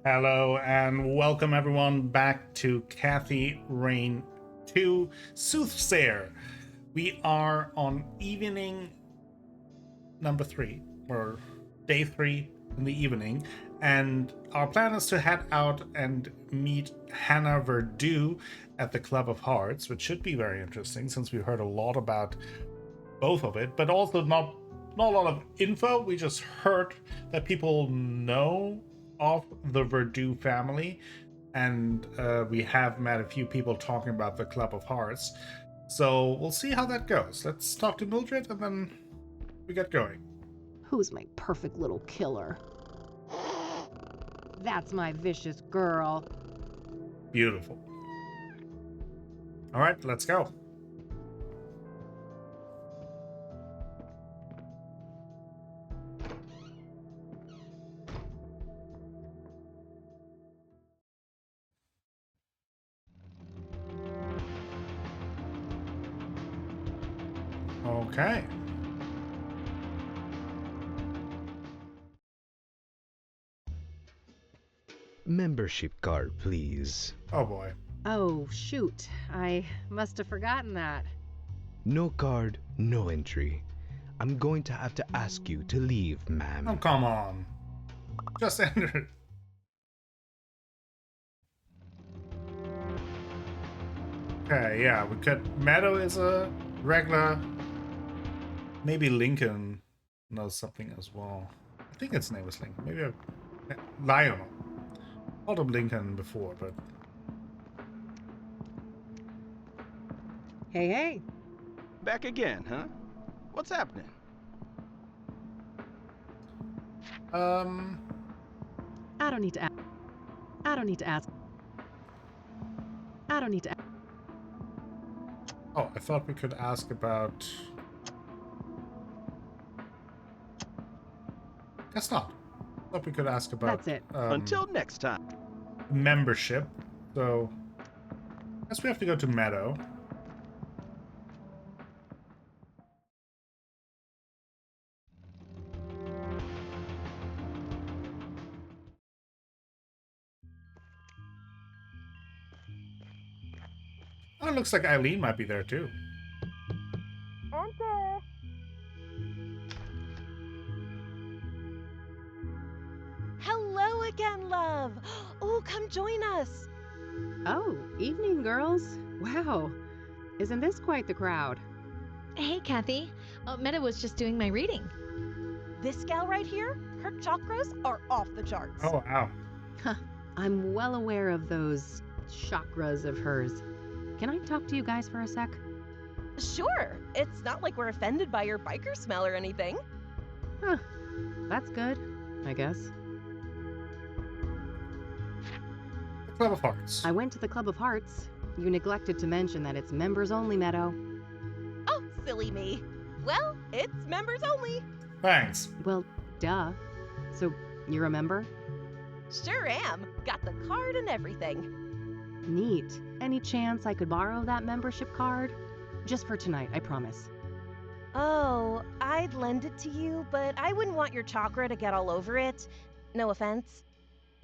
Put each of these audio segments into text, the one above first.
Hello and welcome everyone back to Kathy Reign 2 Soothsayer. We are on evening number 3, or day 3 in the evening, and our plan is to head out and meet Hannah Verdew at the Club of Hearts, which should be very interesting since we heard a lot about both of it, but also not a lot of info. We just heard that people know of the Verdew family, and we have met a few people talking about the Club of Hearts. So we'll see how that goes. Let's talk to Mildred and then we get going. Who's my perfect little killer? That's my vicious girl. Beautiful. All right, let's go. Okay. Membership card, please. Oh boy. Oh, shoot. I must have forgotten that. No card, no entry. I'm going to have to ask you to leave, Oh, ma'am. come on. Just enter it. Okay, yeah, we could. Meadow is a regular. Maybe Lincoln knows something as well. I think its name was Lincoln. Maybe Lionel. Called him Lincoln before, but Hey. Back again, huh? What's happening? I don't need to ask. Oh, I thought we could ask about. Guess not. I thought we could ask about. That's it. Until next time. Membership. So, I guess we have to go to Meadow. Oh, it looks like Eileen might be there too. Enter. Hello again, love. Oh, come join us. Oh, evening, girls. Wow. Isn't this quite the crowd? Hey, Kathy. Meta was just doing my reading. This gal right here, her chakras are off the charts. Oh, wow. I'm well aware of those chakras of hers. Can I talk to you guys for a sec? Sure. It's not like we're offended by your biker smell or anything. Huh. That's good, I guess. The Club of Hearts. I went to the Club of Hearts. You neglected to mention that it's members only, Meadow. Oh, silly me. Well, it's members only. Thanks. Well, duh. So, you're a member? Sure am. Got the card and everything. Neat. Any chance I could borrow that membership card? Just for tonight, I promise. Oh, I'd lend it to you, but I wouldn't want your chakra to get all over it. No offense.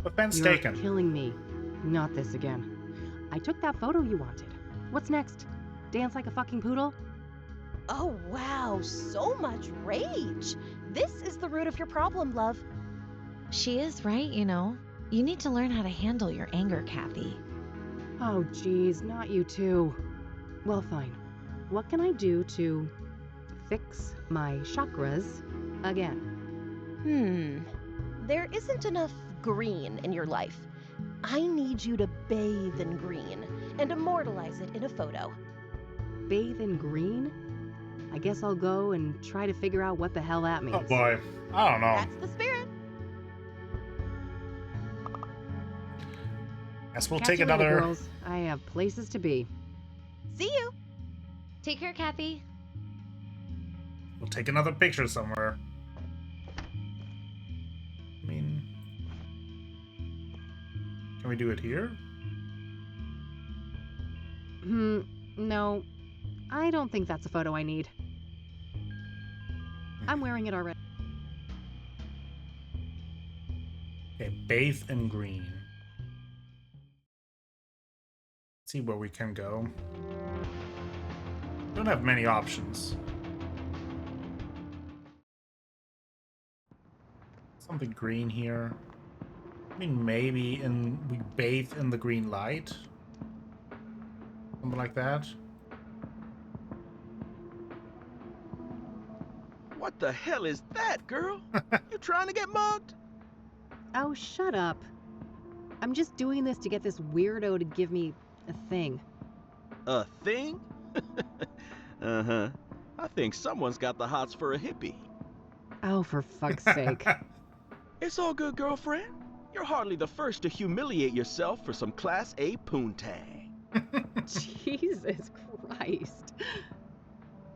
Offense You're taken. killing me. Not this again. I took that photo you wanted. What's next? Dance like a fucking poodle? Oh, wow, so much rage. This is the root of your problem, love. She is right, you know. You need to learn how to handle your anger, Kathy. Oh, geez, not you too. Well, fine. What can I do to fix my chakras again? There isn't enough green in your life. I need you to bathe in green and immortalize it in a photo. Bathe in green? I guess I'll go and try to figure out what the hell that means. Oh boy. I don't know. That's the spirit. Guess we'll Catch take you later, another. girls. I have places to be. See you. Take care, Kathy. We'll take another picture somewhere. I mean, can we do it here? No. I don't think that's a photo I need. I'm wearing it already. Okay, bathe in green. Let's see where we can go. Don't have many options. Something green here. I mean, maybe we bathe in the green light. Something like that. What the hell is that, girl? You trying to get mugged? Oh, shut up. I'm just doing this to get this weirdo to give me a thing. A thing? Uh-huh. I think someone's got the hots for a hippie. Oh, for fuck's sake. It's all good, girlfriend. You're hardly the first to humiliate yourself for some Class A poontang. Jesus Christ.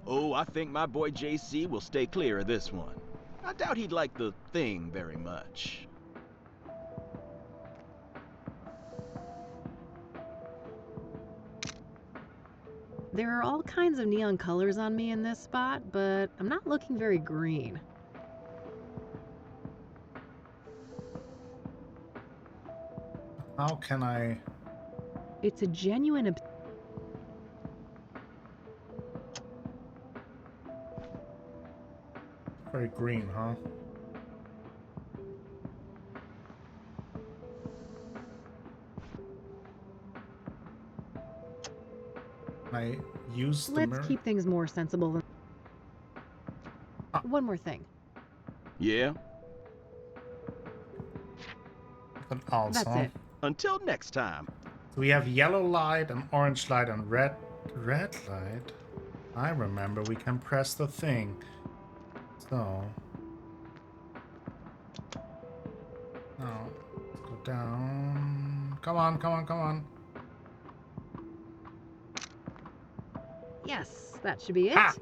Oh, I think my boy JC will stay clear of this one. I doubt he'd like the thing very much. There are all kinds of neon colors on me in this spot, but I'm not looking very green. How can I... It's a genuine... Very green, huh? Can I use the mirror? Let's keep things more sensible than... One more thing. Yeah? Also, That's it. Until next time. so we have yellow light and orange light and red light. I remember we can press the thing. So now let's go down. Come on, come on, come on. Yes, that should be it. Ha!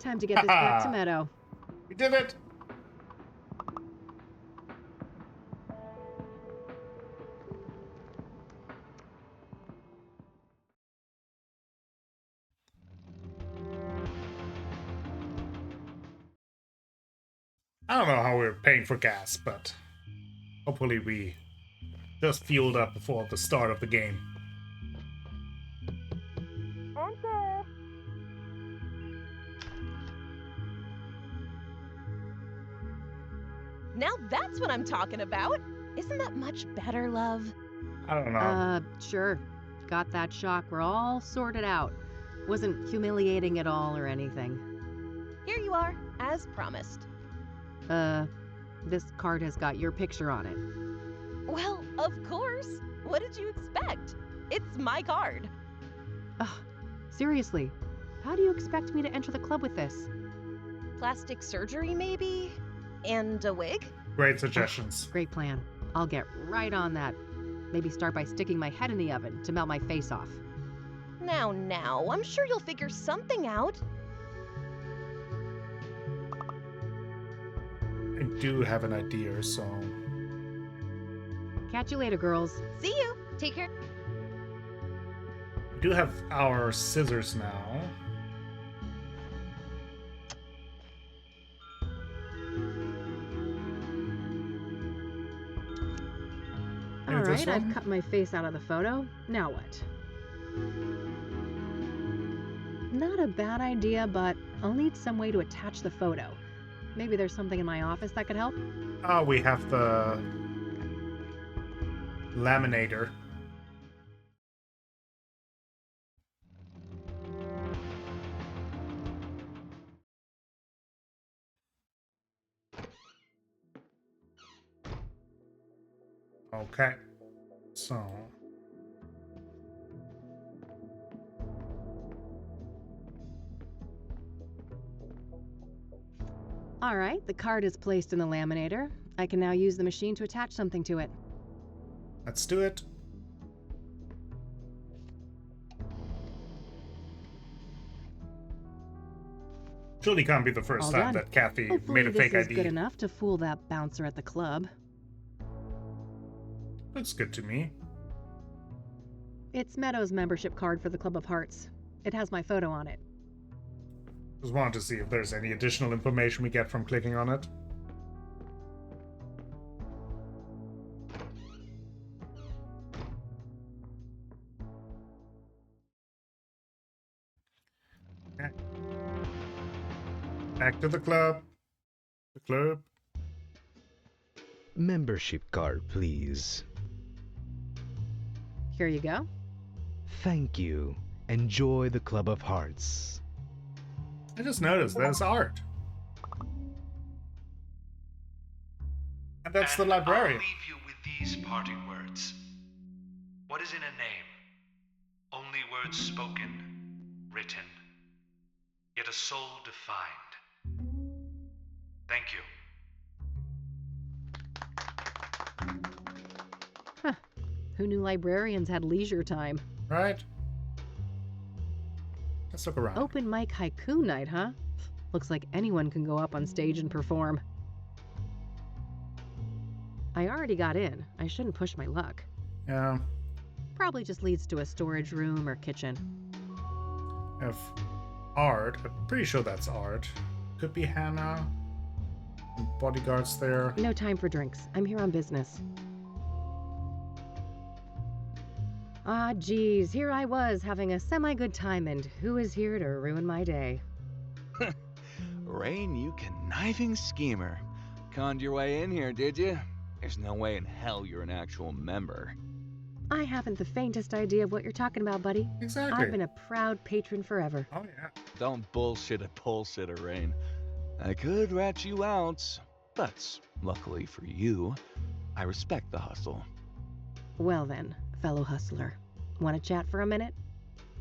Time to get this back to Meadow. We did it! I don't know how we're paying for gas, but hopefully we just fueled up before the start of the game. Now that's what I'm talking about. Isn't that much better, love? I don't know. Sure. Got that shock. We're all sorted out. Wasn't humiliating at all or anything. Here you are, as promised. This card has got your picture on it. Well, of course. What did you expect? It's my card. Ugh, seriously, how do you expect me to enter the club with this? Plastic surgery, maybe? And a wig? Great suggestions. Great plan. I'll get right on that. Maybe start by sticking my head in the oven to melt my face off. Now, I'm sure you'll figure something out. I do have an idea, so... Catch you later, girls. See you. Take care. We do have our scissors now. All right, I've cut my face out of the photo. Now what? Not a bad idea, but I'll need some way to attach the photo. Maybe there's something in my office that could help? Oh, we have the laminator. Okay, so... All right, the card is placed in the laminator. I can now use the machine to attach something to it. Let's do it. Surely can't be the first All time done. that Kathy Hopefully made a fake this is ID. good enough to fool that bouncer at the club. Looks good to me. It's Meadow's membership card for the Club of Hearts. It has my photo on it. Just wanted to see if there's any additional information we get from clicking on it. Back to the club. The club. Membership card, please. Here you go. Thank you. Enjoy the Club of Hearts. I just noticed there's art. And that's the librarian. I'll leave you with these parting words. What is in a name? Only words spoken, written, yet a soul defined. Thank you. Huh. Who knew librarians had leisure time? Right? Let's look around. Open mic haiku night, huh? Looks like anyone can go up on stage and perform. I already got in. I shouldn't push my luck. Yeah. Probably just leads to a storage room or kitchen. Have art. I'm pretty sure that's art. Could be Hannah. Bodyguards there. No time for drinks. I'm here on business. Ah, geez, here I was having a semi-good time, and who is here to ruin my day? Rain, you conniving schemer. Conned your way in here, did you? There's no way in hell you're an actual member. I haven't the faintest idea of what you're talking about, buddy. Exactly. I've been a proud patron forever. Oh, yeah. Don't bullshit a bullshitter, Rain. I could rat you out, but luckily for you, I respect the hustle. Well then, fellow hustler. Want to chat for a minute?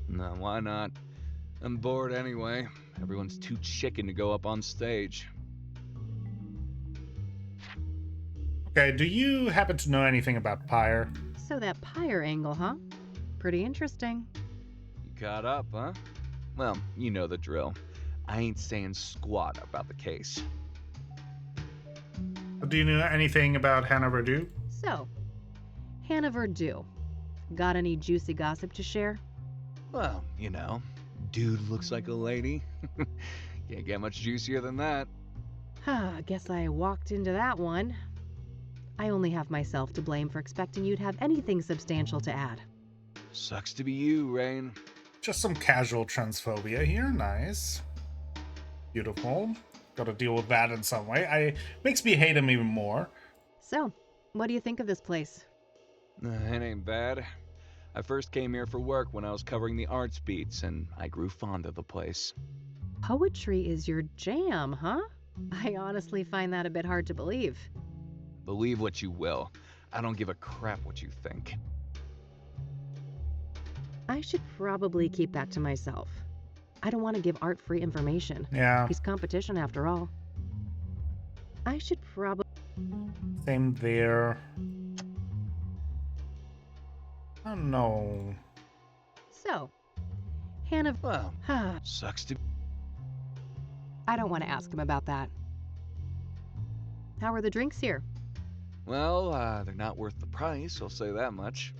No, why not? I'm bored anyway. Everyone's too chicken to go up on stage. Okay, do you happen to know anything about Pyre? So that pyre angle, huh? Pretty interesting. You caught up, huh? Well, you know the drill. I ain't saying squat about the case. Do you know anything about Hannah Verdu? So, Hannah Verdu. Got any juicy gossip to share? Well, you know, dude looks like a lady. Can't get much juicier than that. I guess I walked into that one. I only have myself to blame for expecting you'd have anything substantial to add. Sucks to be you, Rain. Just some casual transphobia here. Nice. Beautiful. Gotta deal with that in some way. Makes me hate him even more. So, what do you think of this place? It ain't bad. I first came here for work when I was covering the arts beats, and I grew fond of the place. Poetry is your jam, huh? I honestly find that a bit hard to believe. Believe what you will. I don't give a crap what you think. I should probably keep that to myself. I don't want to give Art free information. Yeah. He's competition after all. I should probably... Same there. Oh no. So, Hannah... Well, sucks to... I don't want to ask him about that. How are the drinks here? Well, they're not worth the price, I'll say that much.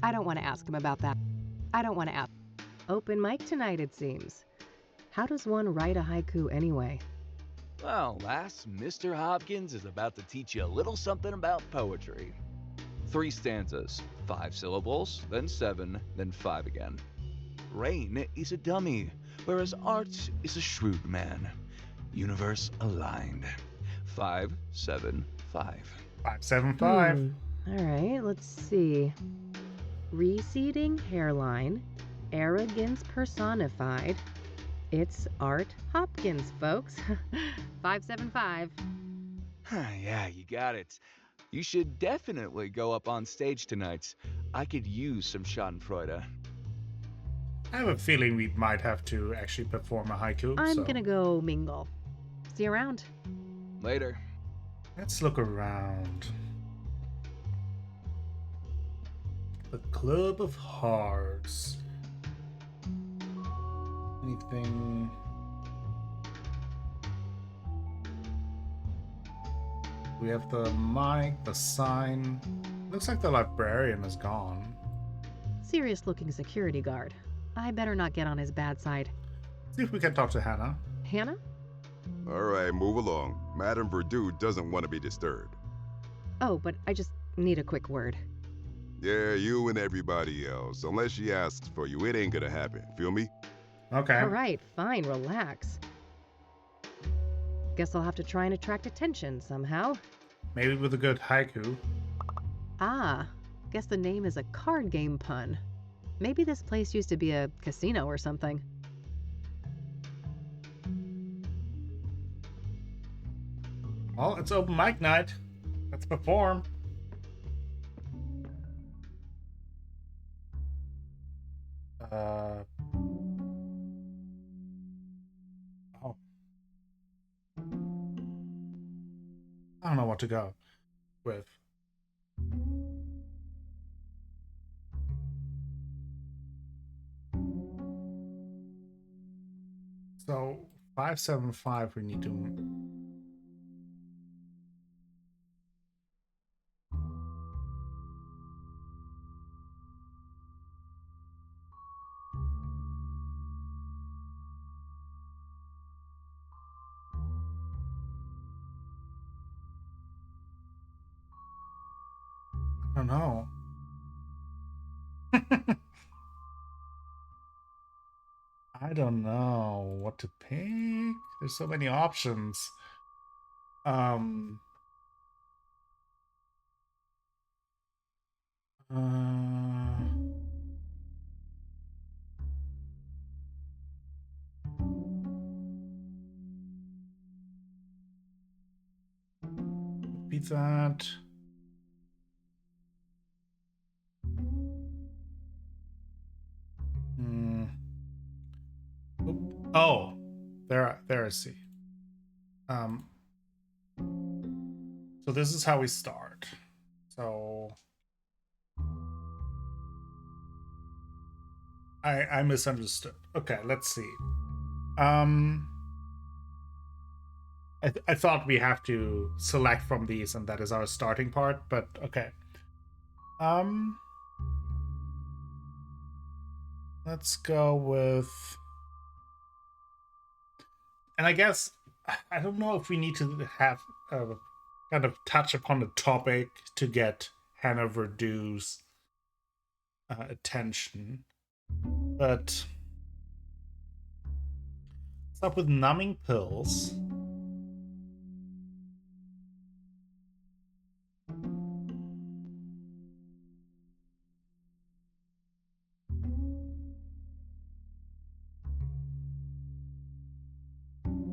I don't want to ask him about that. I don't want to ask. Open mic tonight, it seems. How does one write a haiku anyway? Well, lass, Mr. Hopkins is about to teach you a little something about poetry. 3 stanzas, 5 syllables, then 7, then 5 again. Rain is a dummy, whereas Art is a shrewd man. Universe aligned. 5, 7, 5. 575. All right, let's see. Receding hairline, arrogance personified. It's Art Hopkins, folks. 575. Yeah, you got it. You should definitely go up on stage tonight. I could use some schadenfreude. I have a feeling we might have to actually perform a haiku. I'm gonna go mingle. See you around. Later. Let's look around. The Club of Hearts. Anything? We have the mic, the sign. Looks like the librarian is gone. Serious looking security guard. I better not get on his bad side. See if we can talk to Hannah. Hannah? All right, move along. Madame Verdu doesn't want to be disturbed. Oh, but I just need a quick word. Yeah, you and everybody else. Unless she asks for you, it ain't gonna happen. Feel me? Okay. All right, fine, relax. Guess I'll have to try and attract attention somehow. Maybe with a good haiku. Ah, guess the name is a card game pun. Maybe this place used to be a casino or something. Well, it's open mic night. Let's perform. Oh. I don't know what to go with. So 575 we need to. I don't know. I don't know what to pick. There's so many options. Um. Be that. Oh, there I see. So this is how we start. So I misunderstood. Okay, let's see. I thought we have to select from these and that is our starting part, but okay. Let's go with, and I guess I don't know if we need to have kind of touch upon the topic to get Hannah Verdue's attention, but let's start with numbing pills.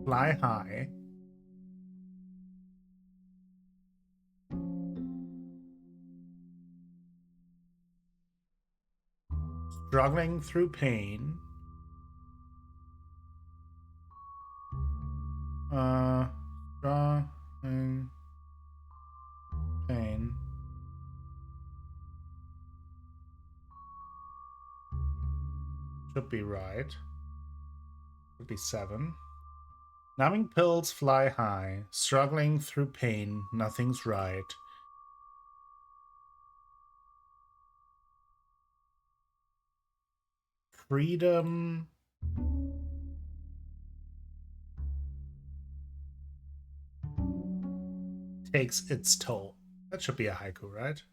Fly high. Struggling through pain. Struggling pain. Should be right. Should be 7. Numbing pills fly high. Struggling through pain. Nothing's right. Freedom. Takes its toll. That should be a haiku, right?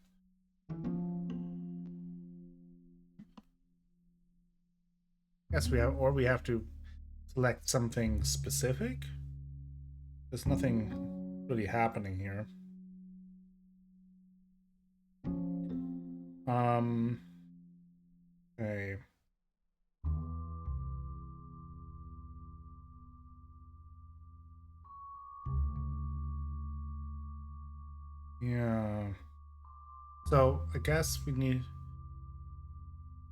Yes, we have to select something specific. There's nothing really happening here. Okay. Yeah. So I guess we need.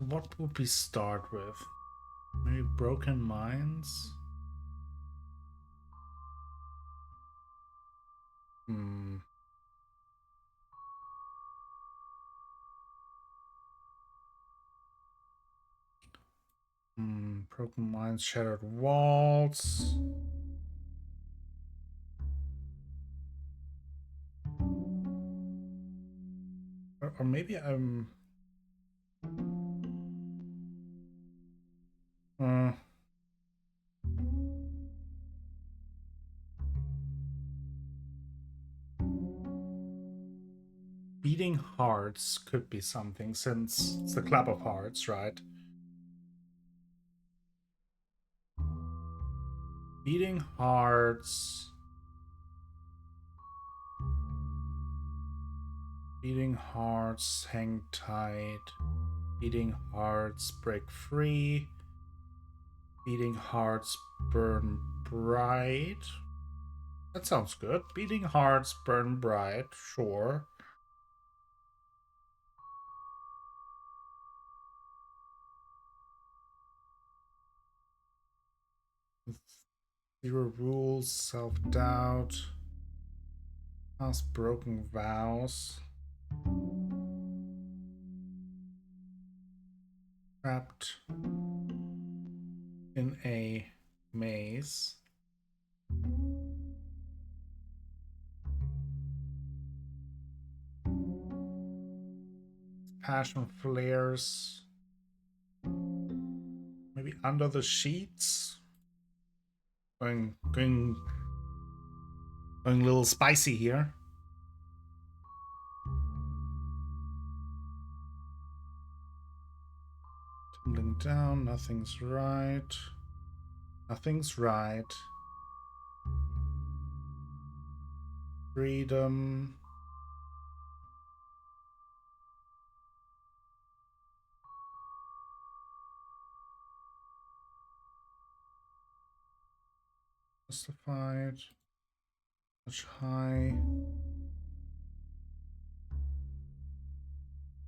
What would we start with? Maybe broken minds? Broken minds, shattered walls. Or maybe I'm. Beating hearts could be something since it's the Club of Hearts, right? Beating hearts. Beating hearts, hang tight. Beating hearts, break free. Beating hearts, burn bright. That sounds good. Beating hearts, burn bright. Sure. Zero rules, self-doubt. Past broken vows. Trapped in a maze. Passion flares. Maybe under the sheets. Going a little spicy here. Tumbling down, nothing's right. Nothing's right. Freedom. Justified. Much high.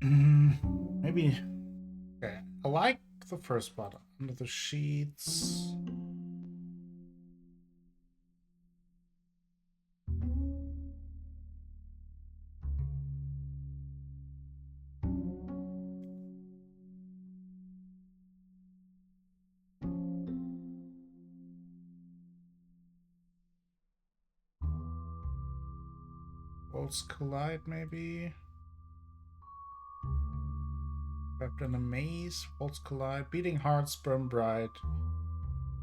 Maybe. Okay. I like the first part. Under the sheets. Worlds collide, maybe. Trapped in a maze. Worlds collide. Beating hearts burn bright.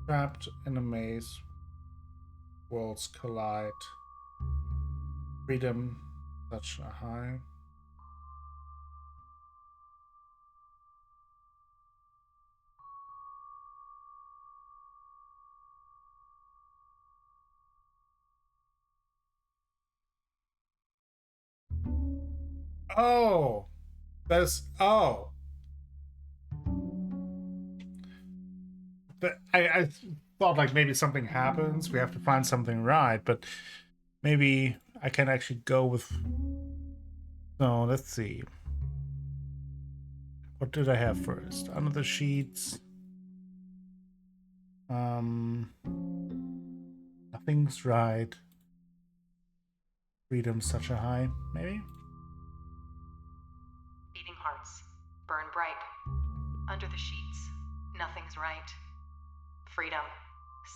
Trapped in a maze. Worlds collide. Freedom. Such a high. Oh, oh. I thought like maybe something happens. We have to find something right, but maybe I can actually go with. No, let's see. What did I have first? Under the sheets. Nothing's right. Freedom such a high, maybe? Beating hearts, burn bright. Under the sheets, nothing's right. Freedom,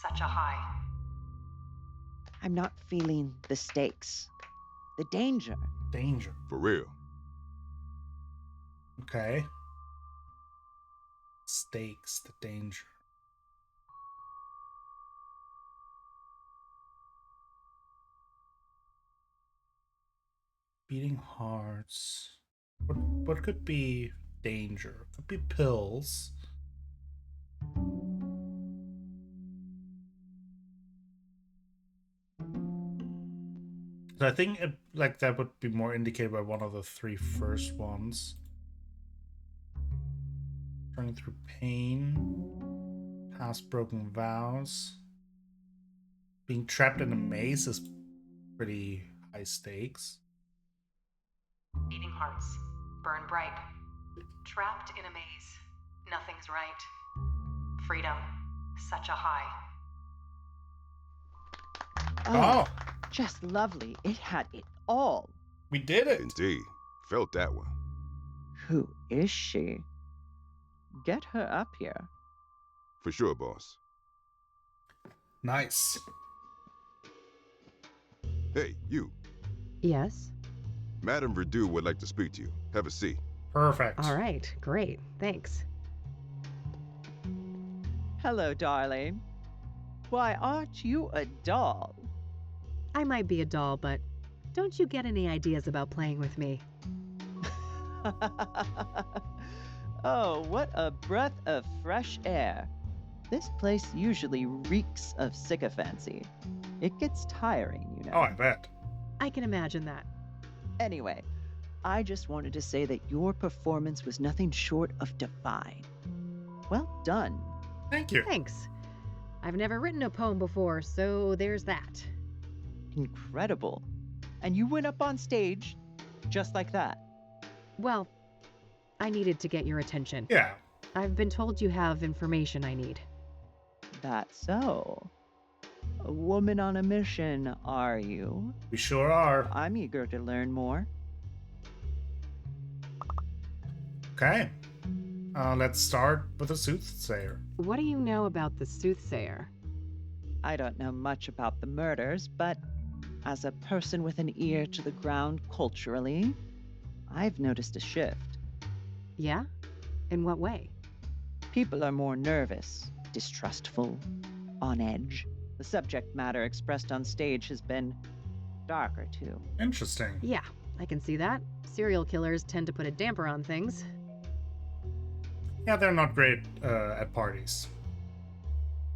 such a high. I'm not feeling the stakes. The danger. Danger. For real. Okay. Stakes, the danger. Beating hearts. What could be danger? Could be pills. So I think like that would be more indicated by one of the three first ones. Running through pain. Past broken vows. Being trapped in a maze is pretty high stakes. Beating hearts, burn bright. Trapped in a maze, nothing's right. Freedom, such a high. Oh, Just lovely. It had it all. we did it. Indeed. Felt that one. Who is she? Get her up here. For sure, boss. Nice. Hey, you. Yes? Madame Verdu would like to speak to you. Have a seat. Perfect. All right, great, thanks. Hello, darling. Why, aren't you a doll? I might be a doll, but don't you get any ideas about playing with me? Oh, what a breath of fresh air. This place usually reeks of sycophancy. It gets tiring, you know. Oh, I bet. I can imagine that. Anyway, I just wanted to say that your performance was nothing short of divine. Well done. Thank you. Thanks. I've never written a poem before, so there's that. Incredible. And you went up on stage just like that. Well, I needed to get your attention. Yeah. I've been told you have information I need. That's so. A woman on a mission, are you? We sure are. I'm eager to learn more. Okay. Let's start with the Soothsayer. What do you know about the Soothsayer? I don't know much about the murders, but as a person with an ear to the ground culturally, I've noticed a shift. Yeah? In what way? People are more nervous, distrustful, on edge. The subject matter expressed on stage has been darker, too. Interesting. Yeah, I can see that. Serial killers tend to put a damper on things. Yeah, they're not great at parties.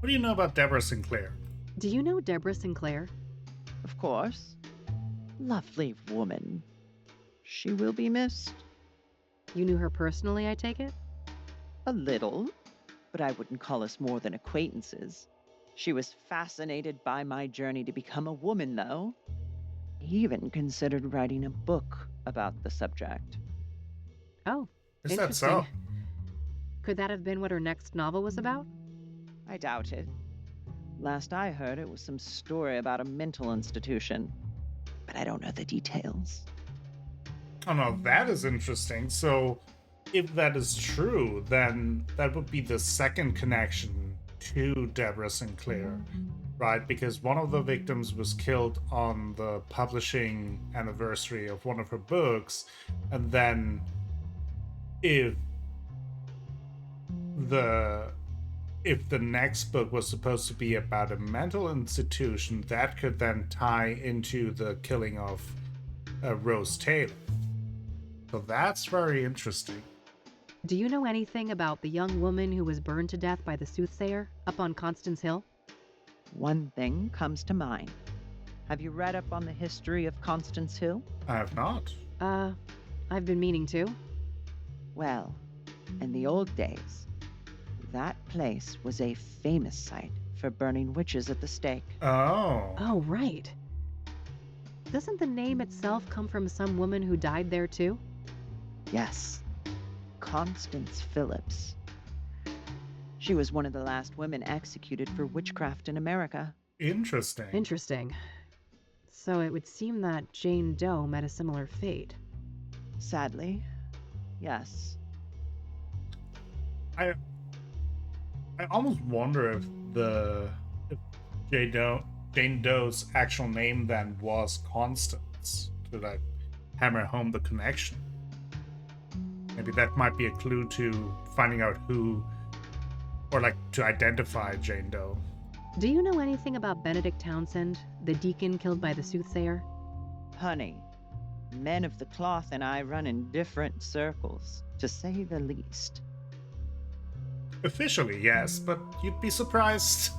What do you know about Deborah Sinclair? Do you know Deborah Sinclair? Of course. Lovely woman. She will be missed. You knew her personally, I take it? A little, but I wouldn't call us more than acquaintances. She was fascinated by my journey to become a woman, though. He even considered writing a book about the subject. Oh, Is that interesting. so? Could that have been what her next novel was about? I doubt it. Last I heard, it was some story about a mental institution, but I don't know the details. Oh no, that is interesting. So, if that is true, then that would be the second connection to Deborah Sinclair, right? Because one of the victims was killed on the publishing anniversary of one of her books, and then if the next book was supposed to be about a mental institution, that could then tie into the killing of Rose Taylor. So that's very interesting. Do you know anything about the young woman who was burned to death by the Soothsayer up on Constance Hill? One thing comes to mind. Have you read up on the history of Constance Hill? I have not. I've been meaning to. Well, in the old days, that place was a famous site for burning witches at the stake. Oh. Oh, right. Doesn't the name itself come from some woman who died there too? Yes, Constance Phillips. She was one of the last women executed for witchcraft in America. Interesting. Interesting. So it would seem that Jane Doe met a similar fate. Sadly, yes. I almost wonder if Jane Doe's actual name then was Constance, to like hammer home the connection. Maybe that might be a clue to finding out who, or like to identify Jane Doe. Do you know anything about Benedict Townsend, the deacon killed by the Soothsayer? Honey, men of the cloth and I run in different circles, to say the least. Officially, yes, but you'd be surprised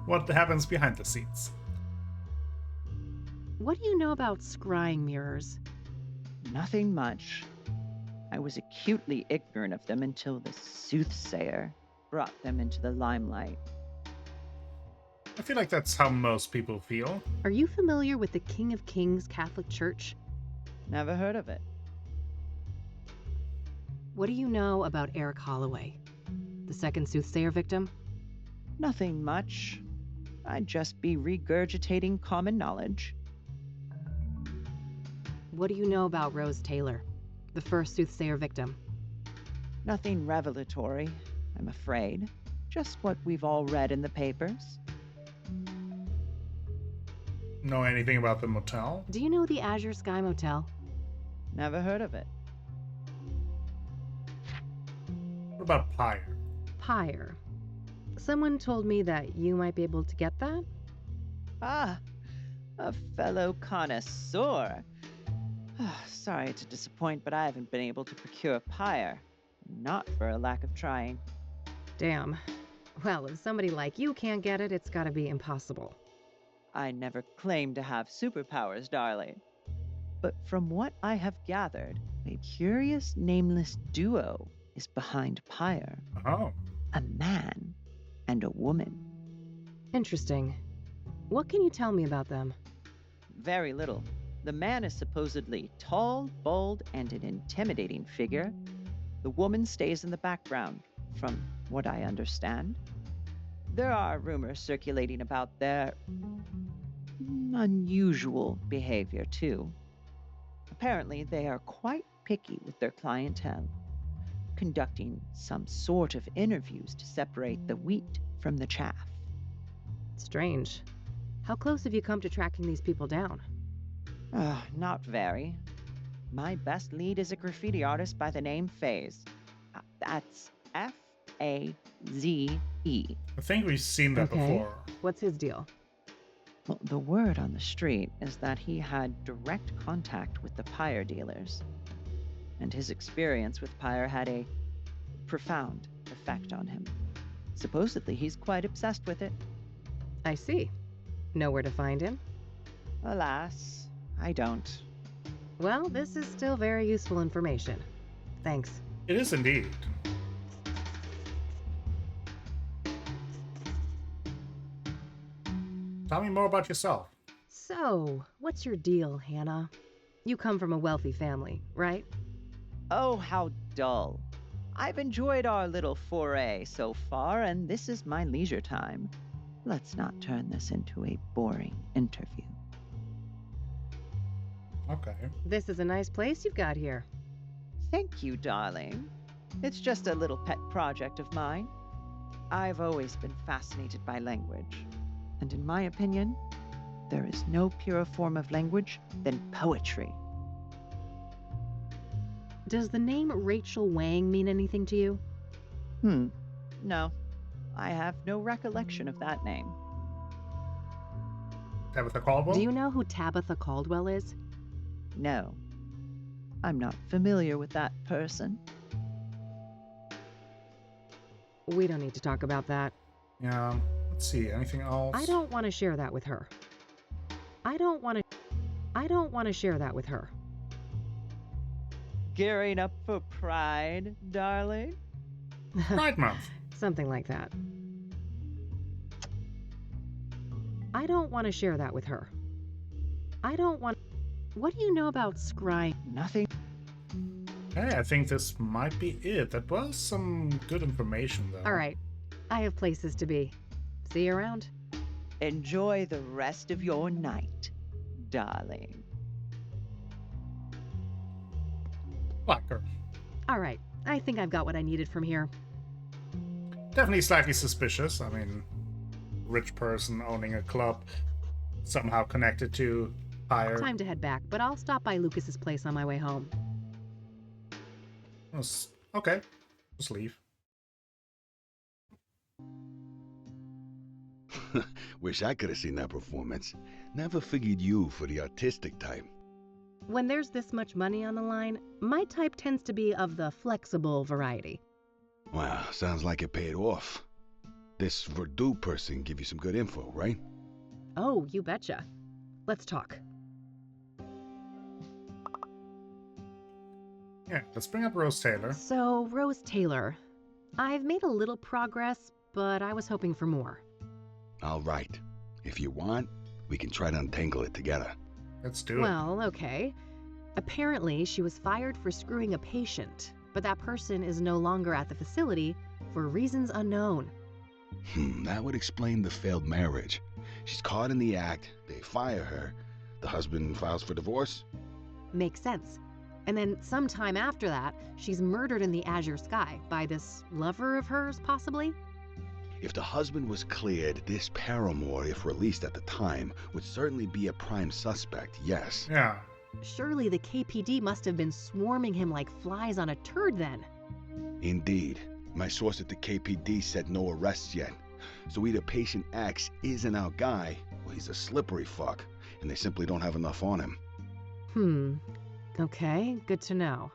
what happens behind the scenes. What do you know about scrying mirrors? Nothing much. I was acutely ignorant of them until the Soothsayer brought them into the limelight. I feel like that's how most people feel. Are you familiar with the King of Kings Catholic Church? Never heard of it. What do you know about Eric Holloway, the second Soothsayer victim? Nothing much. I'd just be regurgitating common knowledge. What do you know about Rose Taylor, the first Soothsayer victim? Nothing revelatory, I'm afraid. Just what we've all read in the papers. Know anything about the motel? Do you know the Azure Sky Motel? Never heard of it. What about Pyre? Pyre. Someone told me that you might be able to get that? Ah, a fellow connoisseur. Sorry to disappoint, but I haven't been able to procure pyre. Not for a lack of trying. Damn. Well, if somebody like you can't get it, it's gotta be impossible. I never claimed to have superpowers, darling. But from what I have gathered, a curious nameless duo is behind Pyre. Oh. A man and a woman. Interesting. What can you tell me about them? Very little. The man is supposedly tall, bold, and an intimidating figure. The woman stays in the background, from what I understand. There are rumors circulating about their unusual behavior, too. Apparently, they are quite picky with their clientele, conducting some sort of interviews to separate the wheat from the chaff. Strange. How close have you come to tracking these people down? Not very. My best lead is a graffiti artist by the name Faze. That's Faze. I think we've seen that before. What's his deal? Well, the word on the street is that he had direct contact with the Pyre dealers, and his experience with Pyre had a profound effect on him. Supposedly, he's quite obsessed with it. I see. Know where to find him? Alas, I don't. Well, this is still very useful information. Thanks. It is indeed. Tell me more about yourself. So, what's your deal, Hannah? You come from a wealthy family, right? Oh, how dull. I've enjoyed our little foray so far, and this is my leisure time. Let's not turn this into a boring interview. Okay. This is a nice place you've got here. Thank you, darling. It's just a little pet project of mine. I've always been fascinated by language. And in my opinion, there is no purer form of language than poetry. Does the name Rachel Wang mean anything to you? No. I have no recollection of that name. Tabitha Caldwell? Do you know who Tabitha Caldwell is? No. I'm not familiar with that person. We don't need to talk about that. Yeah. Let's see. Anything else? I don't want to share that with her. I don't want to share that with her. Gearing up for Pride, darling? Pride Month. Something like that. I don't want to share that with her. What do you know about scrying? Nothing. Hey, I think this might be it. That was some good information, though. All right. I have places to be. See you around. Enjoy the rest of your night, darling. Blacker. All right. I think I've got what I needed from here. Definitely slightly suspicious. I mean, rich person owning a club, somehow connected to Pyre. Time to head back, but I'll stop by Lucas's place on my way home. Okay. Just leave. Wish I could have seen that performance. Never figured you for the artistic type. When there's this much money on the line, my type tends to be of the flexible variety. Wow, sounds like it paid off. This Verdú person give you some good info, right? Oh, you betcha. Let's talk. Yeah, let's bring up Rose Taylor. So, Rose Taylor. I've made a little progress, but I was hoping for more. All right. If you want, we can try to untangle it together. Let's do it. Well, okay. Apparently, she was fired for screwing a patient, but that person is no longer at the facility for reasons unknown. That would explain the failed marriage. She's caught in the act, they fire her, the husband files for divorce? Makes sense. And then sometime after that, she's murdered in the azure sky by this lover of hers, possibly? If the husband was cleared, this paramour, if released at the time, would certainly be a prime suspect, yes. Yeah. Surely the KPD must have been swarming him like flies on a turd then. Indeed. My source at the KPD said no arrests yet. So either patient X isn't our guy, or he's a slippery fuck, and they simply don't have enough on him. Okay, good to know.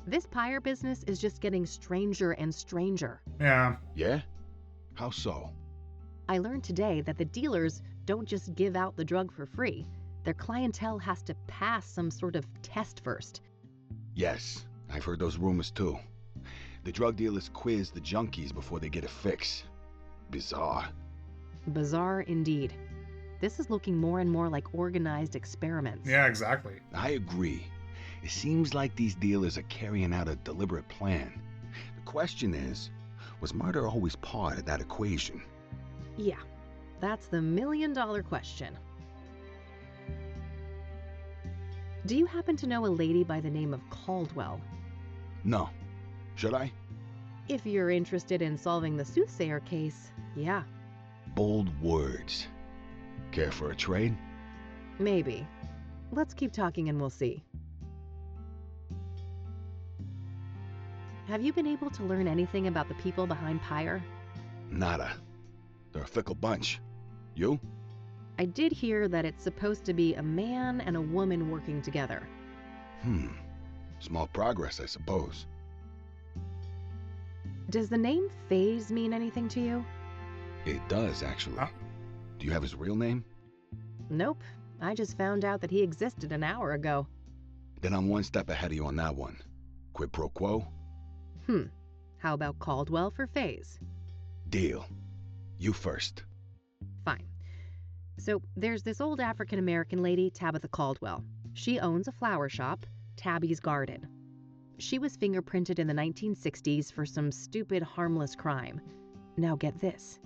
This Pyre business is just getting stranger and stranger. Yeah. Yeah? How so? I learned today that the dealers don't just give out the drug for free. Their clientele has to pass some sort of test first. Yes, I've heard those rumors too. The drug dealers quiz the junkies before they get a fix. Bizarre. Bizarre indeed. This is looking more and more like organized experiments. Yeah, exactly. I agree. It seems like these dealers are carrying out a deliberate plan. The question is, was murder always part of that equation? Yeah, that's the million-dollar question. Do you happen to know a lady by the name of Caldwell? No. Should I? If you're interested in solving the Soothsayer case, yeah. Bold words. Care for a trade? Maybe. Let's keep talking and we'll see. Have you been able to learn anything about the people behind Pyre? Nada. They're a fickle bunch. You? I did hear that it's supposed to be a man and a woman working together. Small progress, I suppose. Does the name Phase mean anything to you? It does, actually. Do you have his real name? Nope. I just found out that he existed an hour ago. Then I'm one step ahead of you on that one. Quid pro quo? How about Caldwell for Phase? Deal. You first. Fine. So there's this old African-American lady, Tabitha Caldwell. She owns a flower shop, Tabby's Garden. She was fingerprinted in the 1960s for some stupid, harmless crime. Now get this.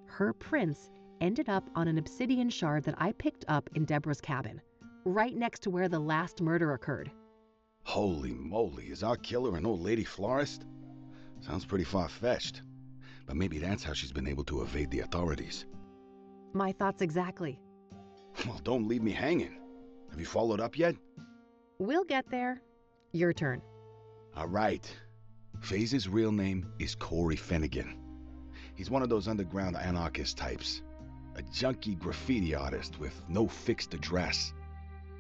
Her prints ended up on an obsidian shard that I picked up in Deborah's cabin, right next to where the last murder occurred. Holy moly, is our killer an old lady florist? Sounds pretty far-fetched. But maybe that's how she's been able to evade the authorities. My thoughts exactly. Well, don't leave me hanging. Have you followed up yet? We'll get there. Your turn. All right. Phase's real name is Corey Finnegan. He's one of those underground anarchist types. A junkie graffiti artist with no fixed address.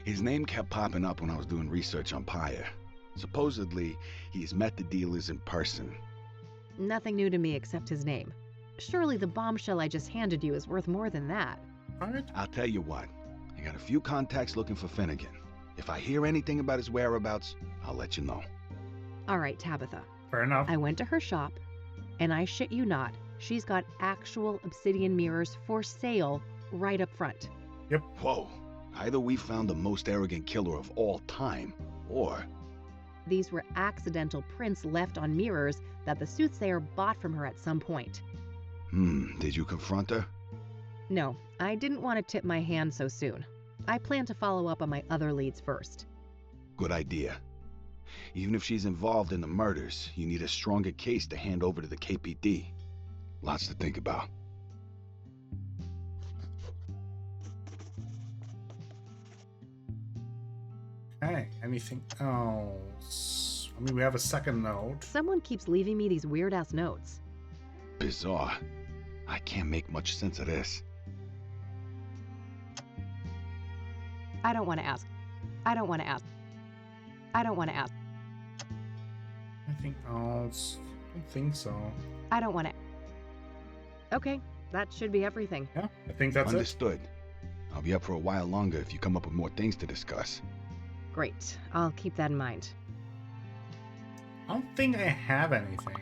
His name kept popping up when I was doing research on Pyre. Supposedly, he's met the dealers in person. Nothing new to me except his name. Surely the bombshell I just handed you is worth more than that. All right. I'll tell you what. I got a few contacts looking for Finnegan. If I hear anything about his whereabouts, I'll let you know. All right, Tabitha. Fair enough. I went to her shop, and I shit you not, she's got actual obsidian mirrors for sale right up front. Yep. Whoa. Either we found the most arrogant killer of all time, or... These were accidental prints left on mirrors that the Soothsayer bought from her at some point. Did you confront her? No, I didn't want to tip my hand so soon. I plan to follow up on my other leads first. Good idea. Even if she's involved in the murders, you need a stronger case to hand over to the KPD. Lots to think about. Okay, anything else? I mean, we have a second note. Someone keeps leaving me these weird-ass notes. Bizarre. I can't make much sense of this. I don't want to ask. I don't want to ask. I don't want to ask. Anything else? I don't think so. I don't want to. Okay, that should be everything. Yeah, I think that's Understood. I'll be up for a while longer if you come up with more things to discuss. Great, I'll keep that in mind. I don't think I have anything.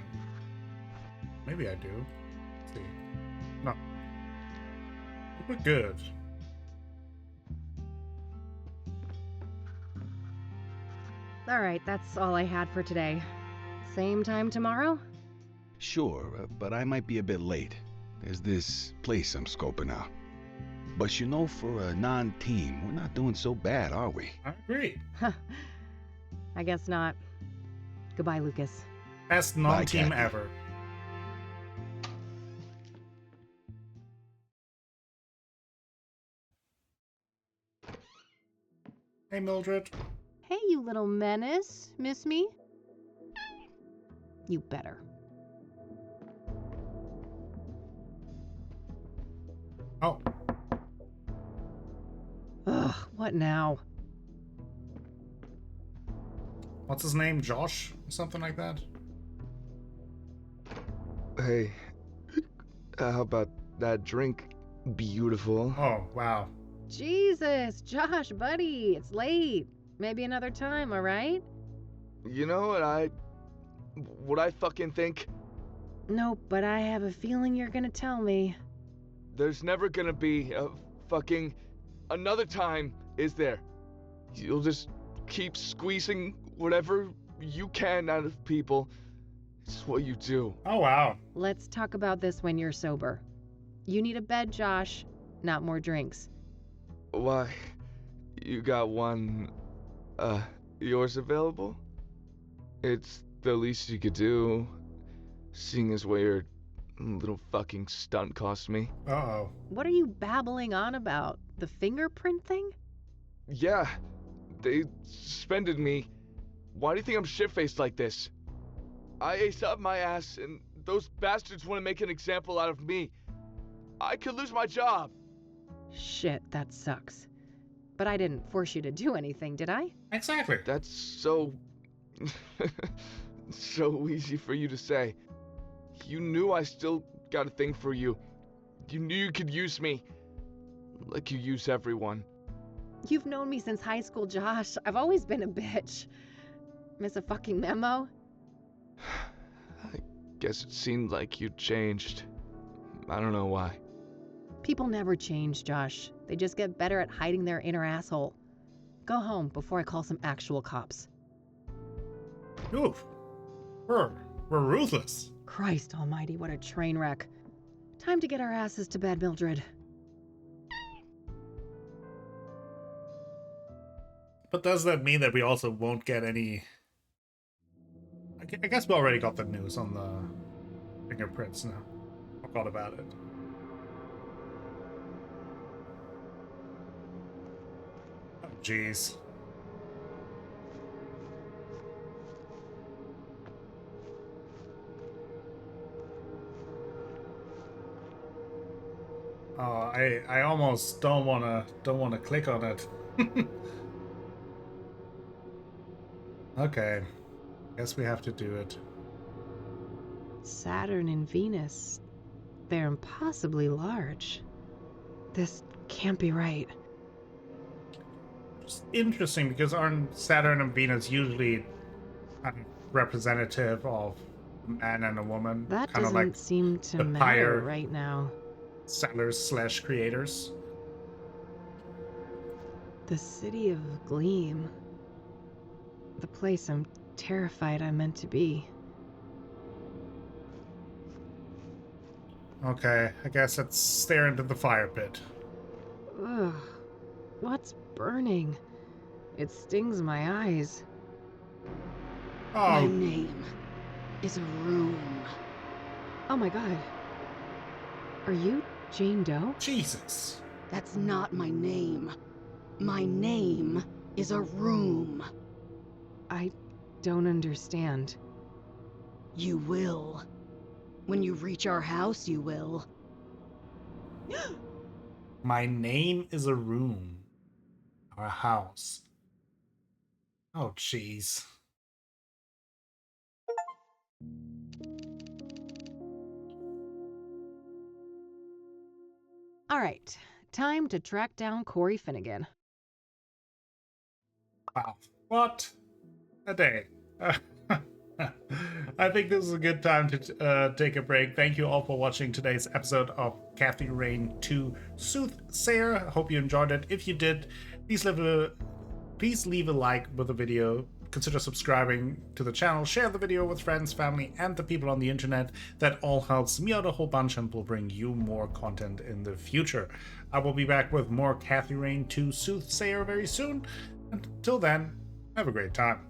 Maybe I do. Let's see. No. We're good. All right, that's all I had for today. Same time tomorrow? Sure, but I might be a bit late. There's this place I'm scoping out. But you know, for a non-team, we're not doing so bad, are we? I agree. I guess not. Goodbye, Lucas. Best non-team Kathy. ever. Hey, Mildred. Hey, you little menace. Miss me? You better. Oh, Ugh, what now? what's his name? Josh? Something like that? Hey, how about that drink beautiful. Oh, wow. Jesus, Josh, buddy, it's late. Maybe another time, all right? You know what I fucking think? No, but I have a feeling you're gonna tell me. There's never gonna be a fucking another time, is there? You'll just keep squeezing whatever you can out of people. It's what you do. Oh, wow. Let's talk about this when you're sober. You need a bed, Josh, not more drinks. Why? You got one, yours available? It's the least you could do, seeing as what your little fucking stunt cost me. Uh-oh. What are you babbling on about? The fingerprint thing? Yeah, they suspended me. Why do you think I'm shit-faced like this? I aced up my ass, and those bastards want to make an example out of me. I could lose my job. Shit, that sucks. But I didn't force you to do anything, did I? Exactly. That's so... so easy for you to say. You knew I still got a thing for you. You knew you could use me. Like you use everyone. You've known me since high school, Josh. I've always been a bitch. Miss a fucking memo? I guess it seemed like you changed. I don't know why. People never change, Josh. They just get better at hiding their inner asshole. Go home before I call some actual cops. Oof. We're ruthless. Christ almighty, what a train wreck. Time to get our asses to bed, Mildred. But does that mean that we also won't get any... I guess we already got the news on the fingerprints now. Forgot about it. Oh, jeez. Oh, I almost don't wanna click on it. Okay. Guess we have to do it. Saturn and Venus. They're impossibly large. This can't be right. It's interesting because aren't Saturn and Venus usually representative of a man and a woman? That kind of doesn't like seem to the matter pyre right now. sellers / creators. The city of Gleam. The place I'm terrified I'm meant to be. Okay, I guess let's stare into the fire pit. Ugh. What's burning? It stings my eyes. My Oh, name is a room. Oh my god. Are you Jane Doe? Jesus. That's not my name. My name is a room. I don't understand. You will. When you reach our house, you will. My name is a room. Or a house. Oh, jeez. All right, time to track down Corey Finnegan. Wow. What a day. I think this is a good time to take a break. Thank you all for watching today's episode of Kathy Rain 2 Soothsayer. I hope you enjoyed it. If you did, please leave a like with the video. Consider subscribing to the channel. Share the video with friends, family, and the people on the internet. That all helps me out a whole bunch and will bring you more content in the future. I will be back with more Kathy Rain 2 Soothsayer very soon. Until then, have a great time.